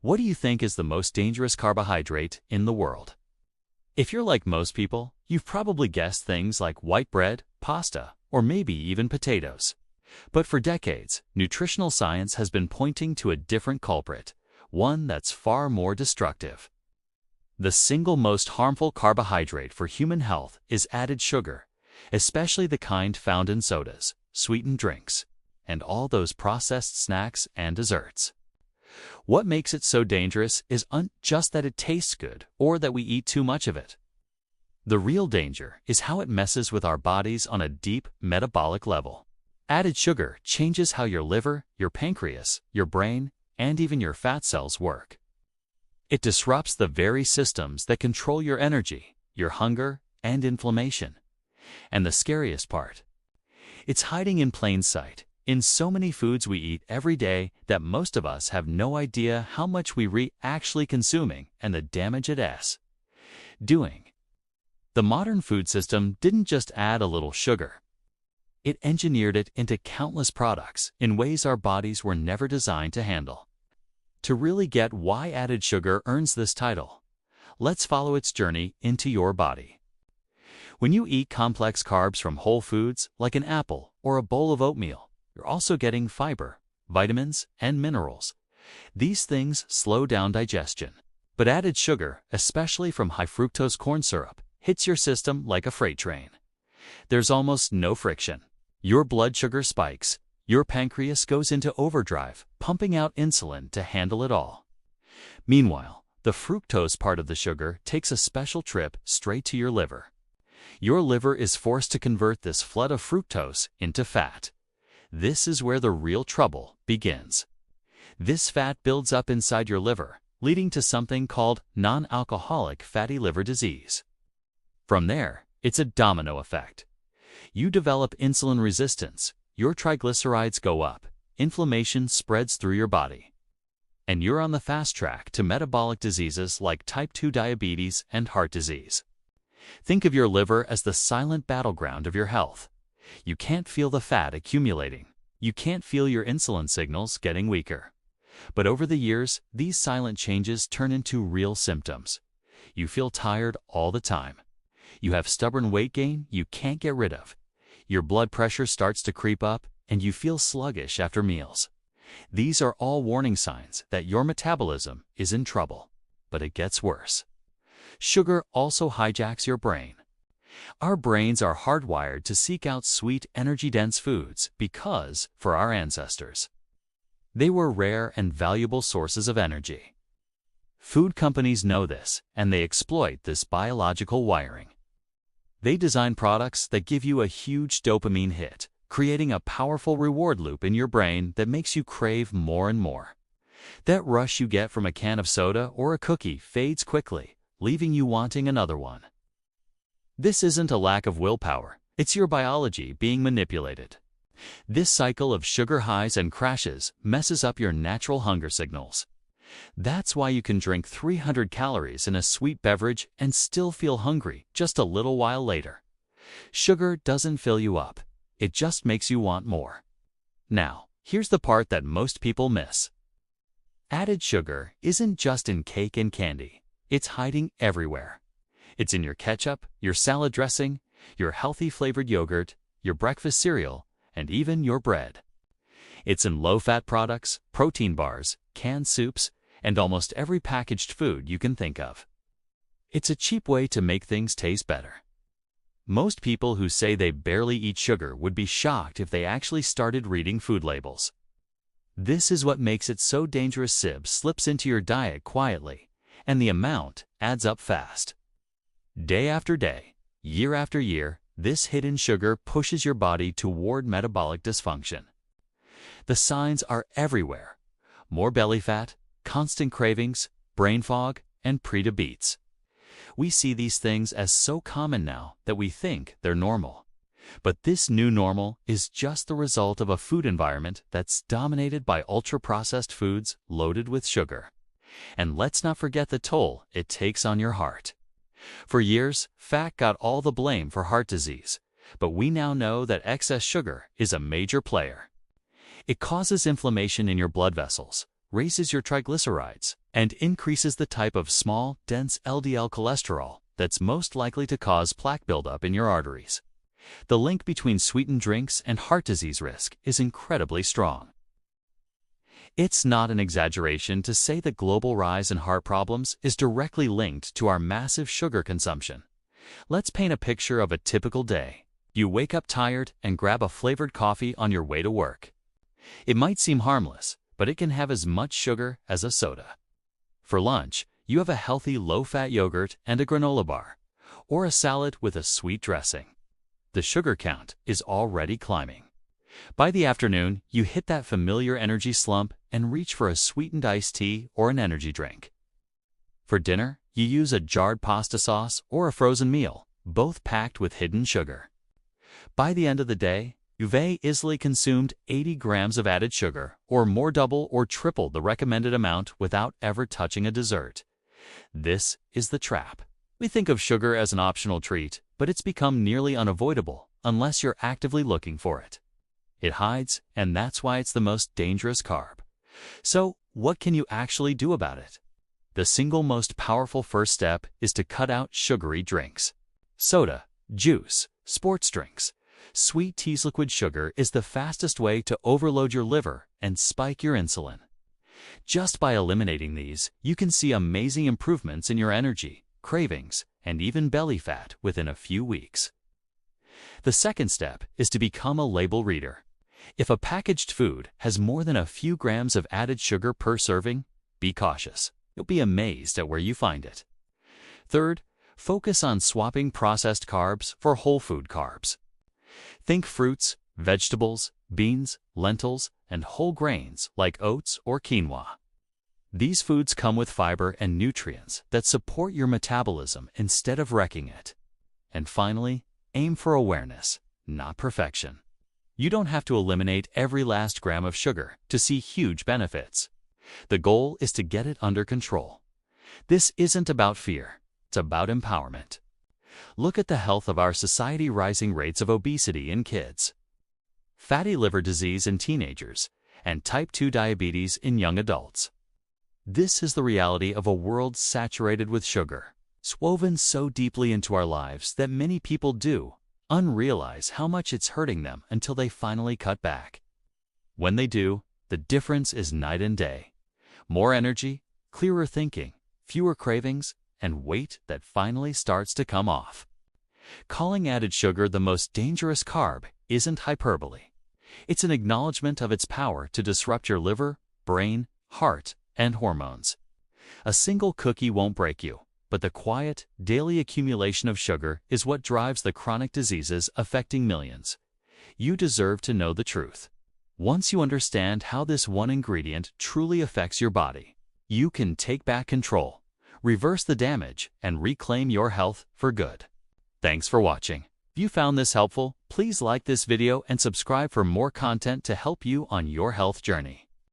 What do you think is the most dangerous carbohydrate in the world? If you're like most people, you've probably guessed things like white bread, pasta, or maybe even potatoes. But for decades, nutritional science has been pointing to a different culprit, one that's far more destructive. The single most harmful carbohydrate for human health is added sugar, especially the kind found in sodas, sweetened drinks, and all those processed snacks and desserts. What makes it so dangerous isn't just that it tastes good or that we eat too much of it. The real danger is how it messes with our bodies on a deep metabolic level. Added sugar changes how your liver, your pancreas, your brain, and even your fat cells work. It disrupts the very systems that control your energy, your hunger, and inflammation. And the scariest part, it's hiding in plain sight, in so many foods we eat every day that most of us have no idea how much we actually consuming and the damage it's doing. The modern food system didn't just add a little sugar. It engineered it into countless products in ways our bodies were never designed to handle. To really get why added sugar earns this title, let's follow its journey into your body. When you eat complex carbs from whole foods like an apple or a bowl of oatmeal, you're also getting fiber, vitamins, and minerals. These things slow down digestion. But added sugar, especially from high fructose corn syrup, hits your system like a freight train. There's almost no friction. Your blood sugar spikes. Your pancreas goes into overdrive, pumping out insulin to handle it all. Meanwhile, the fructose part of the sugar takes a special trip straight to your liver. Your liver is forced to convert this flood of fructose into fat. This is where the real trouble begins. This fat builds up inside your liver, leading to something called non-alcoholic fatty liver disease. From there, it's a domino effect. You develop insulin resistance, your triglycerides go up, inflammation spreads through your body, and you're on the fast track to metabolic diseases like type 2 diabetes and heart disease. Think of your liver as the silent battleground of your health. You can't feel the fat accumulating. You can't feel your insulin signals getting weaker. But over the years, these silent changes turn into real symptoms. You feel tired all the time. You have stubborn weight gain you can't get rid of. Your blood pressure starts to creep up, and you feel sluggish after meals. These are all warning signs that your metabolism is in trouble. But it gets worse. Sugar also hijacks your brain. Our brains are hardwired to seek out sweet, energy-dense foods because, for our ancestors, they were rare and valuable sources of energy. Food companies know this, and they exploit this biological wiring. They design products that give you a huge dopamine hit, creating a powerful reward loop in your brain that makes you crave more and more. That rush you get from a can of soda or a cookie fades quickly, leaving you wanting another one. This isn't a lack of willpower, it's your biology being manipulated. This cycle of sugar highs and crashes messes up your natural hunger signals. That's why you can drink 300 calories in a sweet beverage and still feel hungry just a little while later. Sugar doesn't fill you up, it just makes you want more. Now, here's the part that most people miss. Added sugar isn't just in cake and candy, it's hiding everywhere. It's in your ketchup, your salad dressing, your healthy flavored yogurt, your breakfast cereal, and even your bread. It's in low-fat products, protein bars, canned soups, and almost every packaged food you can think of. It's a cheap way to make things taste better. Most people who say they barely eat sugar would be shocked if they actually started reading food labels. This is what makes it so dangerous. Sib slips into your diet quietly, and the amount adds up fast. Day after day, year after year, this hidden sugar pushes your body toward metabolic dysfunction. The signs are everywhere. More belly fat, constant cravings, brain fog, and prediabetes. We see these things as so common now that we think they're normal. But this new normal is just the result of a food environment that's dominated by ultra-processed foods loaded with sugar. And let's not forget the toll it takes on your heart. For years, fat got all the blame for heart disease, but we now know that excess sugar is a major player. It causes inflammation in your blood vessels, raises your triglycerides, and increases the type of small, dense LDL cholesterol that's most likely to cause plaque buildup in your arteries. The link between sweetened drinks and heart disease risk is incredibly strong. It's not an exaggeration to say the global rise in heart problems is directly linked to our massive sugar consumption. Let's paint a picture of a typical day. You wake up tired and grab a flavored coffee on your way to work. It might seem harmless, but it can have as much sugar as a soda. For lunch, you have a healthy low-fat yogurt and a granola bar, or a salad with a sweet dressing. The sugar count is already climbing. By the afternoon, you hit that familiar energy slump and reach for a sweetened iced tea or an energy drink. For dinner, you use a jarred pasta sauce or a frozen meal, both packed with hidden sugar. By the end of the day, you've easily consumed 80 grams of added sugar, or more, double or triple the recommended amount without ever touching a dessert. This is the trap. We think of sugar as an optional treat, but it's become nearly unavoidable unless you're actively looking for it. It hides, and that's why it's the most dangerous carb. So, what can you actually do about it? The single most powerful first step is to cut out sugary drinks. Soda, juice, sports drinks. Sweet tea's liquid sugar is the fastest way to overload your liver and spike your insulin. Just by eliminating these, you can see amazing improvements in your energy, cravings, and even belly fat within a few weeks. The second step is to become a label reader. If a packaged food has more than a few grams of added sugar per serving, be cautious. You'll be amazed at where you find it. Third, focus on swapping processed carbs for whole food carbs. Think fruits, vegetables, beans, lentils, and whole grains like oats or quinoa. These foods come with fiber and nutrients that support your metabolism instead of wrecking it. And finally, aim for awareness, not perfection. You don't have to eliminate every last gram of sugar to see huge benefits. The goal is to get it under control. This isn't about fear, it's about empowerment. Look at the health of our society: rising rates of obesity in kids, fatty liver disease in teenagers, and type 2 diabetes in young adults. This is the reality of a world saturated with sugar, woven so deeply into our lives that many people do unrealize how much it's hurting them until they finally cut back. When they do, the difference is night and day. More energy, clearer thinking, fewer cravings, and weight that finally starts to come off. Calling added sugar the most dangerous carb isn't hyperbole. It's an acknowledgement of its power to disrupt your liver, brain, heart, and hormones. A single cookie won't break you, but the quiet, daily accumulation of sugar is what drives the chronic diseases affecting millions. You deserve to know the truth. Once you understand how this one ingredient truly affects your body, you can take back control, reverse the damage, and reclaim your health for good. Thanks for watching. If you found this helpful, please like this video and subscribe for more content to help you on your health journey.